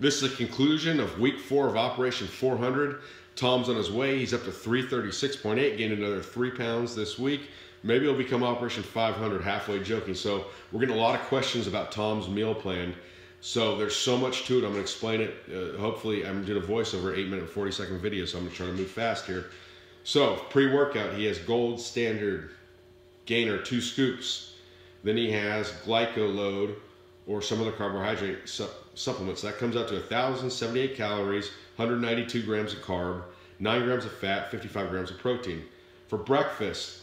This is the conclusion of week 4 of Operation 400. Tom's on his way. He's up to 336.8, gained another 3 pounds this week. Maybe it'll become Operation 500, halfway joking. So we're getting a lot of questions about Tom's meal plan. So there's so much to it. I'm going to explain it. Hopefully, I'm doing a voiceover, 8-minute, 40-second video, so I'm going to try to move fast here. So pre-workout, he has Gold Standard Gainer, 2 scoops. Then he has Glyco Load, or some other carbohydrate supplements. That comes out to 1,078 calories, 192 grams of carb, 9 grams of fat, 55 grams of protein. For breakfast,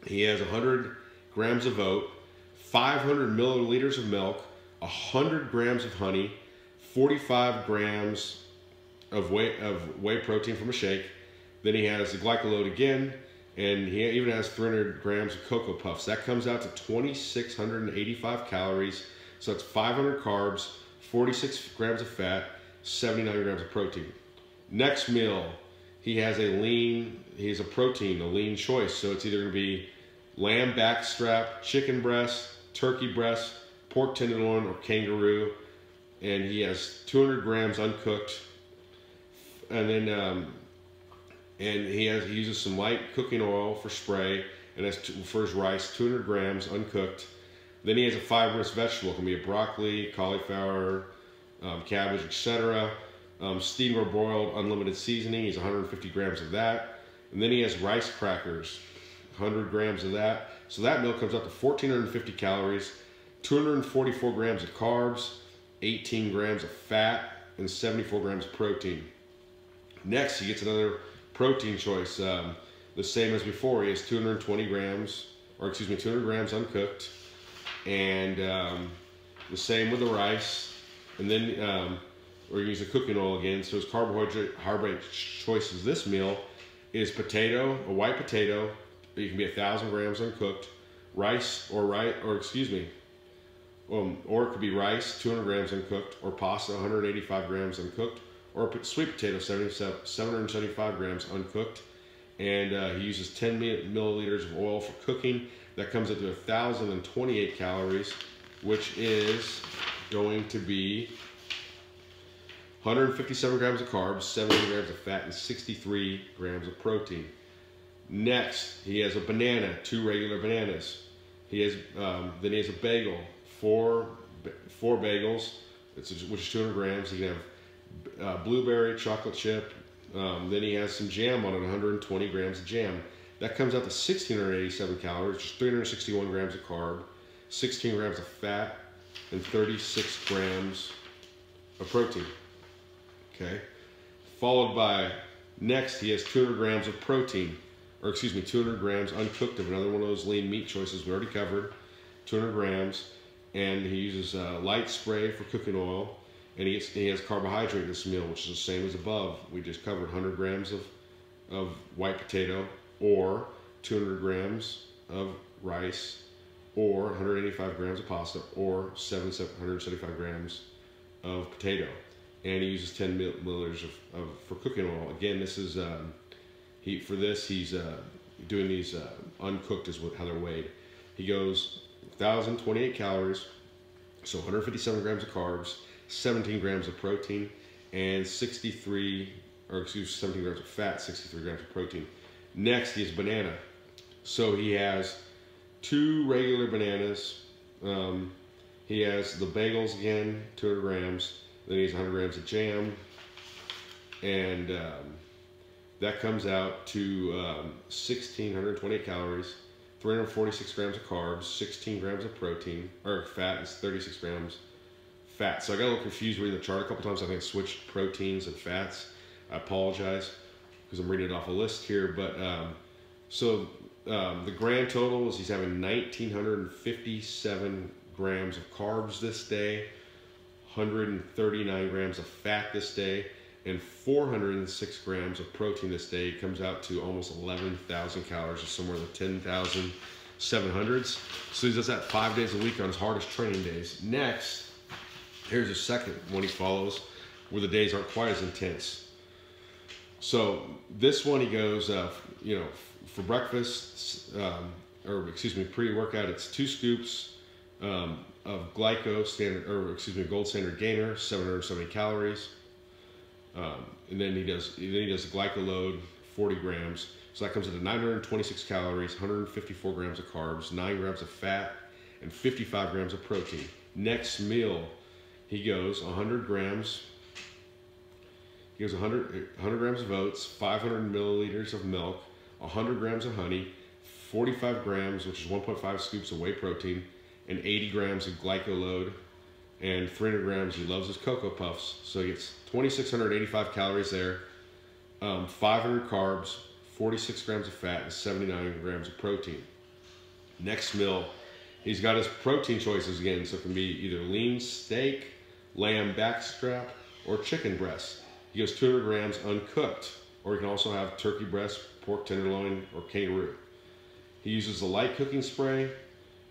he has 100 grams of oat, 500 milliliters of milk, 100 grams of honey, 45 grams of whey protein from a shake. Then he has the glycolode again, and he even has 300 grams of Cocoa Puffs. That comes out to 2,685 calories. So it's 500 carbs, 46 grams of fat, 79 grams of protein. Next meal, he has a lean choice. So it's either going to be lamb backstrap, chicken breast, turkey breast, pork tenderloin, or kangaroo. And he has 200 grams uncooked. And then he uses some light cooking oil for spray, and that's for his rice, 200 grams uncooked. Then he has a fibrous vegetable. It can be a broccoli, cauliflower, cabbage, etc. Steamed or broiled, unlimited seasoning. He's 150 grams of that. And then he has rice crackers, 100 grams of that. So that meal comes up to 1,450 calories, 244 grams of carbs, 18 grams of fat, and 74 grams of protein. Next, he gets another protein choice. The same as before. He has 200 grams uncooked. And the same with the rice. And then we're using cooking oil again. So his carbohydrate choices this meal is potato, a white potato. It can be 1,000 grams uncooked. Rice or it could be rice, 200 grams uncooked, or pasta, 185 grams uncooked, or sweet potato, 775 grams uncooked. And he uses 10 milliliters of oil for cooking. That comes up to 1,028 calories, which is going to be 157 grams of carbs, 70 grams of fat, and 63 grams of protein. Next, he has a banana, 2 regular bananas. Then he has a bagel, 4 bagels, which is 200 grams. He can have blueberry, chocolate chip. Then he has some jam on it, 120 grams of jam. That comes out to 1,687 calories, which is 361 grams of carb, 16 grams of fat, and 36 grams of protein. Okay. Followed by, next, he has 200 grams of protein, 200 grams uncooked of another one of those lean meat choices we already covered, 200 grams, and he uses light spray for cooking oil, and he has carbohydrate in this meal, which is the same as above. We just covered 100 grams of white potato, or 200 grams of rice, or 185 grams of pasta, or 175 grams of potato. And he uses 10 milliliters for cooking oil. Again, this is he's doing these uncooked is how they're weighed. He goes 1,028 calories, so 157 grams of carbs, 17 grams of protein, and 17 grams of fat, 63 grams of protein. Next, he has banana. So he has 2 regular bananas. He has the bagels again, 200 grams. Then he has 100 grams of jam. And that comes out to 1,628 calories, 346 grams of carbs, 16 grams of protein, or fat is 36 grams fat. So I got a little confused reading the chart a couple times. I think I switched proteins and fats. I apologize, because I'm reading it off a list here, but the grand total is he's having 1,957 grams of carbs this day, 139 grams of fat this day, and 406 grams of protein this day. It comes out to almost 11,000 calories, or somewhere in the 10,700s. So he does that 5 days a week on his hardest training days. Next, here's a second one he follows, where the days aren't quite as intense. So this one he goes, for breakfast, pre-workout, it's 2 scoops of Glyco standard, or excuse me, Gold Standard Gainer, 770 calories. And then he does the Glyco load, 40 grams. So that comes into 926 calories, 154 grams of carbs, 9 grams of fat, and 55 grams of protein. Next meal, he goes 100 grams. He goes 100 grams of oats, 500 milliliters of milk, 100 grams of honey, 45 grams, which is 1.5 scoops of whey protein, and 80 grams of Glyco load, and 300 grams. He loves his Cocoa Puffs, so he gets 2,685 calories there, 500 carbs, 46 grams of fat, and 79 grams of protein. Next meal, he's got his protein choices again, so it can be either lean steak, lamb backstrap, or chicken breast. He goes 200 grams uncooked, or he can also have turkey breast, pork tenderloin, or kangaroo. He uses a light cooking spray,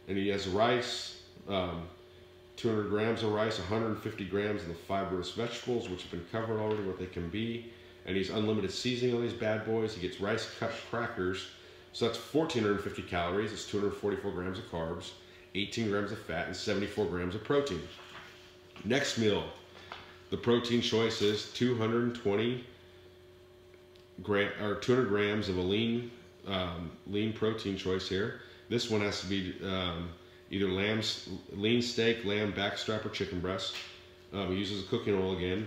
and he has rice, 200 grams of rice, 150 grams of the fibrous vegetables, which have been covered already, what they can be. And he's unlimited seasoning on these bad boys. He gets rice cut crackers, so that's 1,450 calories. It's 244 grams of carbs, 18 grams of fat, and 74 grams of protein. Next meal, the protein choice is 200 grams of a lean protein choice here. This one has to be either lean steak, lamb backstrap, or chicken breast. He uses a cooking oil again.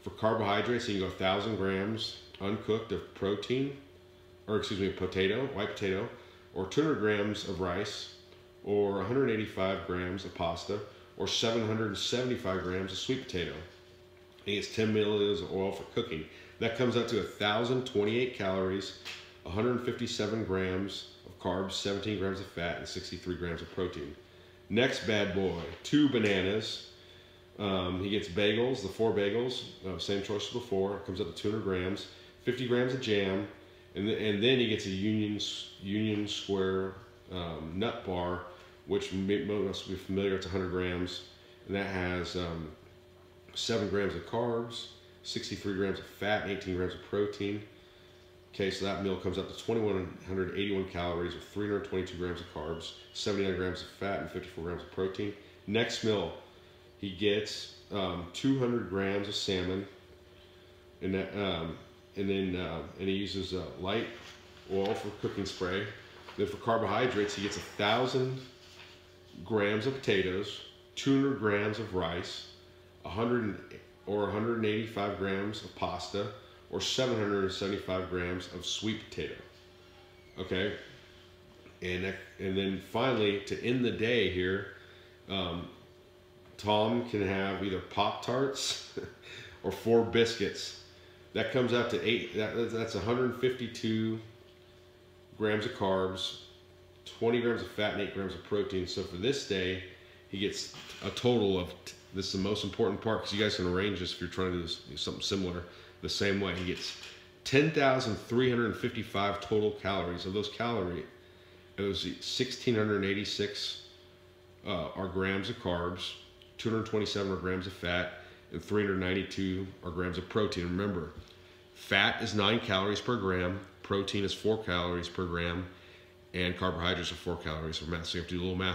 For carbohydrates, you can go 1,000 grams uncooked of protein, or excuse me, white potato, or 200 grams of rice, or 185 grams of pasta, or 775 grams of sweet potato. He gets 10 milliliters of oil for cooking. That comes out to 1,028 calories, 157 grams of carbs, 17 grams of fat, and 63 grams of protein. Next bad boy, 2 bananas. He gets bagels, the 4 bagels, same choice as before. It comes up to 200 grams, 50 grams of jam, and then he gets a Union Square nut bar, which most be familiar. It's 100 grams, and that has 7 grams of carbs, 63 grams of fat, and 18 grams of protein. Okay, so that meal comes up to 2,181 calories with 322 grams of carbs, 79 grams of fat, and 54 grams of protein. Next meal, he gets 200 grams of salmon, and he uses light oil for cooking spray. Then for carbohydrates, he gets 1,000 grams of potatoes, 200 grams of rice, 185 grams of pasta, or 775 grams of sweet potato. Okay, and then finally, to end the day here, Tom can have either Pop-Tarts or 4 biscuits. That comes out to 8. That's 152 grams of carbs, 20 grams of fat, and 8 grams of protein. So for this day, he gets a total of, this is the most important part, because you guys can arrange this if you're trying to do something similar the same way. He gets 10,355 total calories. Of those calories, 1,686 are grams of carbs, 227 are grams of fat, and 392 are grams of protein. Remember, fat is 9 calories per gram, protein is 4 calories per gram, and carbohydrates are 4 calories per mass. So you have to do a little math.